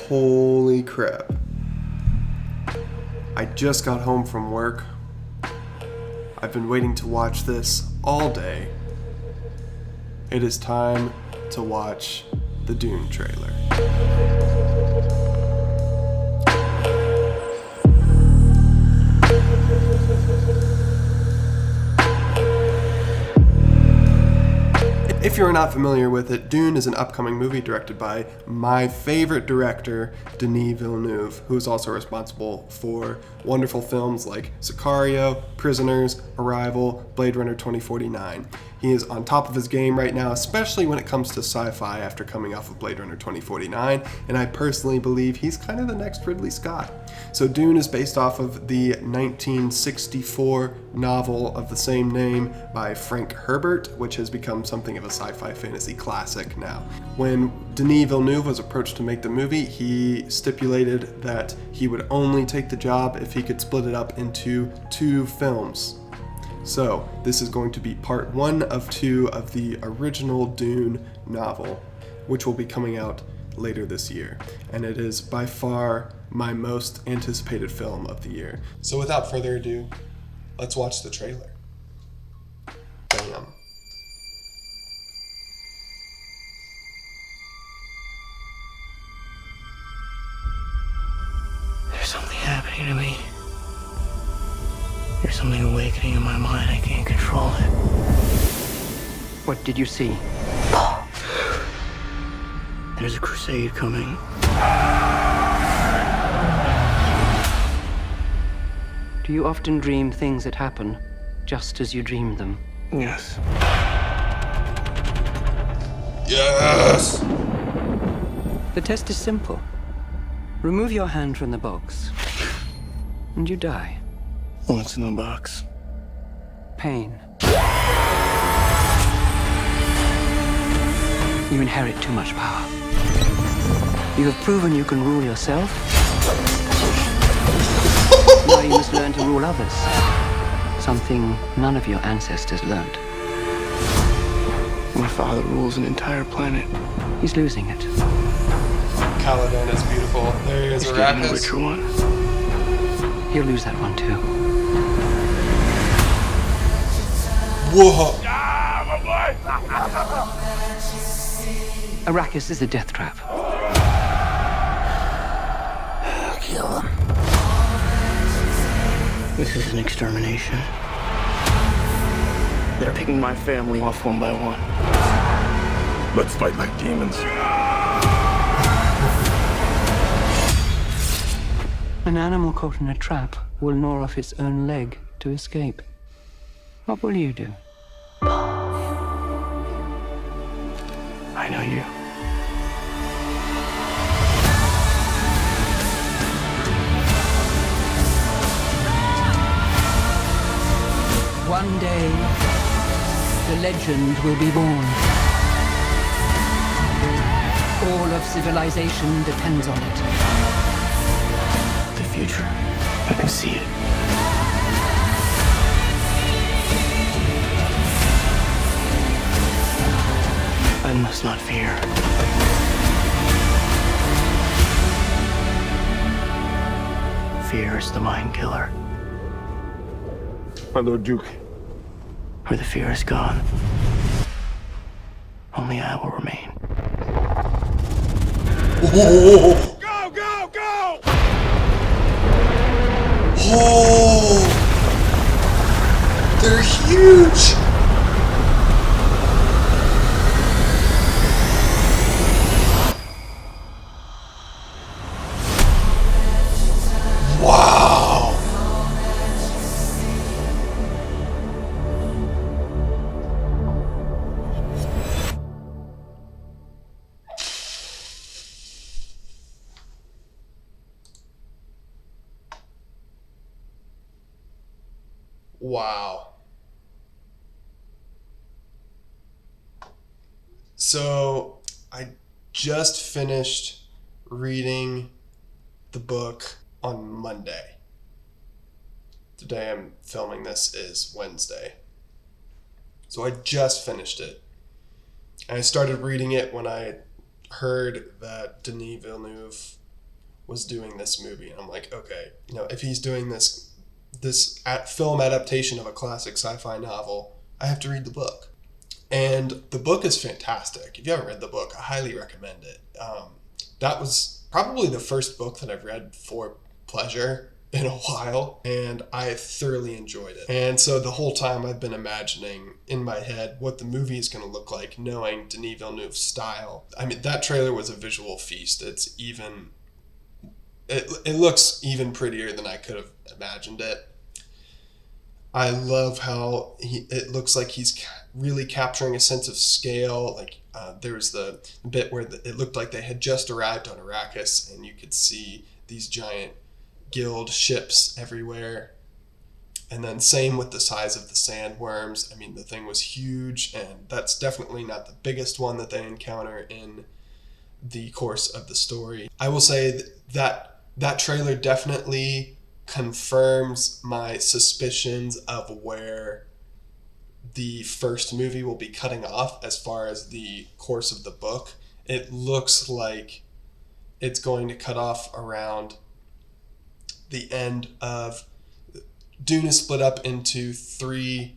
Holy crap. I just got home from work. I've been waiting to watch this all day. It is time to watch the DUNE trailer. If you're not familiar with it, DUNE is an upcoming movie directed by my favorite director, Denis Villeneuve, who is also responsible for wonderful films like Sicario, Prisoners, Arrival, Blade Runner 2049. He is on top of his game right now, especially when it comes to sci-fi after coming off of Blade Runner 2049, and I personally believe he's kind of the next Ridley Scott. So DUNE is based off of the 1964 novel of the same name by Frank Herbert, which has become something of a sci-fi fantasy classic now. When Denis Villeneuve was approached to make the movie, he stipulated that he would only take the job if he could split it up into 2 films. So this is going to be part 1 of 2 of the original DUNE novel, which will be coming out later this year. And it is by far my most anticipated film of the year. So without further ado, let's watch the trailer. Bam. There's something happening to me. There's something awakening in my mind. I can't control it. What did you see? There's a crusade coming. Do you often dream things that happen just as you dreamed them? Yes. Yes! The test is simple. Remove your hand from the box, and you die. What's in the box? Pain. You inherit too much power. You have proven you can rule yourself. Now you must learn to rule others. Something none of your ancestors learned. My father rules an entire planet. He's losing it. Caledon is beautiful. There is He's getting a Arrakis. richer one. He'll lose that one too. Whoa! Arrakis is a death trap. I'll kill him. This is an extermination. They're picking my family off one by one. Let's fight like demons. An animal caught in a trap will gnaw off its own leg to escape. What will you do? I know you. One day, the legend will be born. All of civilization depends on it. The future. I can see it. I must not fear. Fear is the mind killer. My Lord Duke. Where the fear is gone, only I will remain. Oh! Go, go, go! Oh! They're huge! Wow! Wow. So, I just finished reading the book on Monday. The day I'm filming this is Wednesday. So I just finished it. And I started reading it when I heard that Denis Villeneuve was doing this movie. And I'm like, okay, if he's doing this film adaptation of a classic sci-fi novel, I have to read the book. And the book is fantastic. If you haven't read the book, I highly recommend it. That was probably the first book that I've read for pleasure in a while, and I thoroughly enjoyed it. And so the whole time I've been imagining in my head what the movie is going to look like, knowing Denis Villeneuve's style. I mean, that trailer was a visual feast. It looks even prettier than I could have imagined it. I love how it looks like he's really capturing a sense of scale. Like there was the bit where it looked like they had just arrived on Arrakis, and you could see these giant guild ships everywhere. And then same with the size of the sandworms. I mean, the thing was huge, and that's definitely not the biggest one that they encounter in the course of the story. I will say that trailer definitely confirms my suspicions of where the first movie will be cutting off as far as the course of the book. It looks like it's going to cut off around the end of Dune is split up into three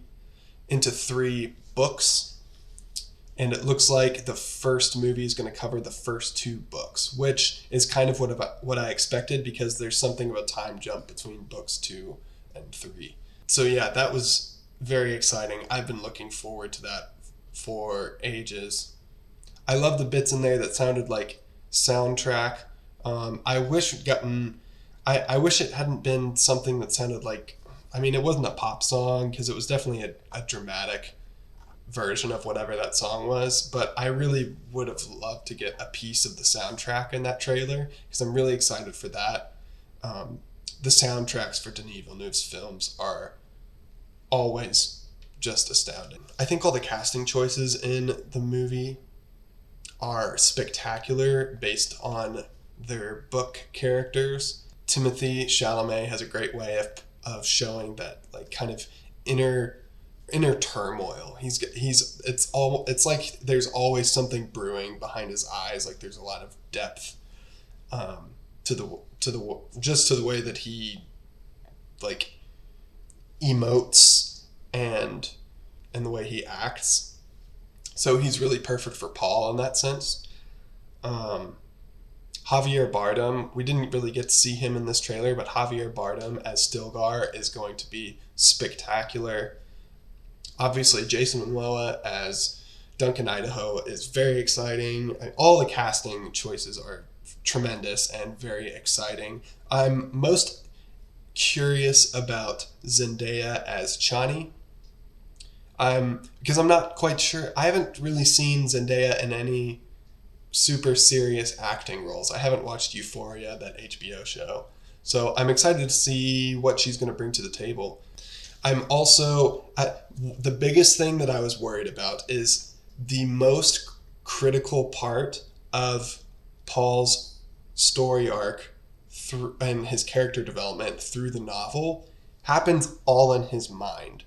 books, and it looks like the first movie is going to cover the first two books, which is kind of what I expected, because there's something of a time jump between books 2 and 3. So yeah, that was very exciting. I've been looking forward to that for ages. I love the bits in there that sounded like soundtrack. I wish it hadn't been something that sounded like, I mean, it wasn't a pop song, because it was definitely a dramatic version of whatever that song was, but I really would have loved to get a piece of the soundtrack in that trailer, because I'm really excited for that. The soundtracks for Denis Villeneuve's films are always just astounding. I think all the casting choices in the movie are spectacular based on their book characters. Timothée Chalamet has a great way of showing that, like, kind of inner turmoil. It's like there's always something brewing behind his eyes. Like, there's a lot of depth to the way that he, like, emotes and the way he acts. So he's really perfect for Paul in that sense. Javier Bardem, we didn't really get to see him in this trailer, but Javier Bardem as Stilgar is going to be spectacular. Obviously, Jason Momoa as Duncan Idaho is very exciting. All the casting choices are tremendous and very exciting. I'm most curious about Zendaya as Chani. Because I'm not quite sure. I haven't really seen Zendaya in any super serious acting roles. I haven't watched Euphoria, that HBO show. So I'm excited to see what she's going to bring to the table. I'm also, the biggest thing that I was worried about is the most critical part of Paul's story arc and his character development through the novel happens all in his mind,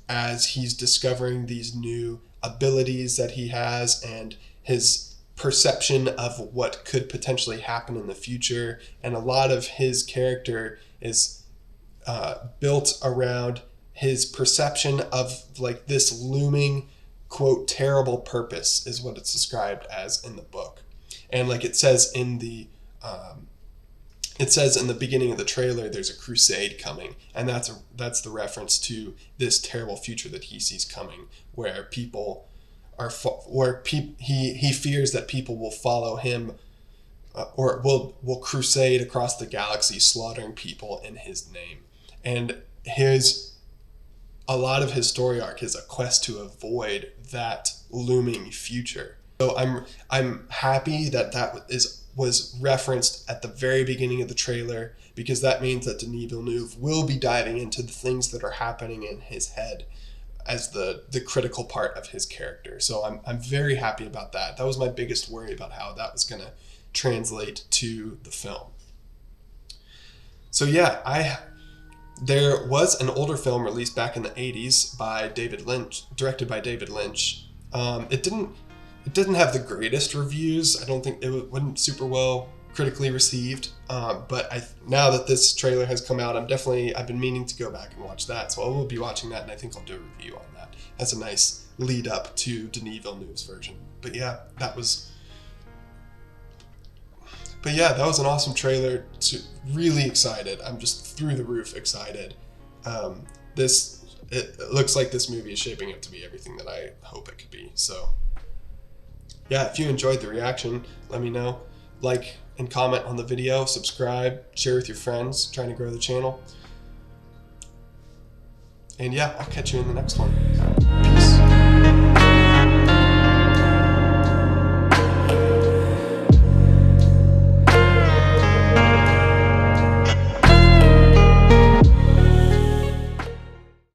as he's discovering these new abilities that he has and his perception of what could potentially happen in the future. And a lot of his character is built around his perception of, like, this looming, quote, terrible purpose is what it's described as in the book. And like it says in the beginning of the trailer, there's a crusade coming, and that's the reference to this terrible future that he sees coming, where people are he fears that people will follow him, or will crusade across the galaxy, slaughtering people in his name. And a lot of his story arc is a quest to avoid that looming future. So I'm happy that was referenced at the very beginning of the trailer, because that means that Denis Villeneuve will be diving into the things that are happening in his head as the critical part of his character. So I'm very happy about that. That was my biggest worry about how that was going to translate to the film. So yeah, there was an older film released back in the 80s by David Lynch, directed by David Lynch. It didn't have the greatest reviews. I don't think it wasn't super well critically received. But now that this trailer has come out, I've been meaning to go back and watch that. So I will be watching that, and I think I'll do a review on that. That's a nice lead up to Denis Villeneuve's version. But yeah, that was an awesome trailer. Really excited. I'm just through the roof excited. It looks like this movie is shaping up to be everything that I hope it could be. So yeah, if you enjoyed the reaction, let me know. Like and comment on the video, subscribe, share with your friends, trying to grow the channel. And yeah, I'll catch you in the next one.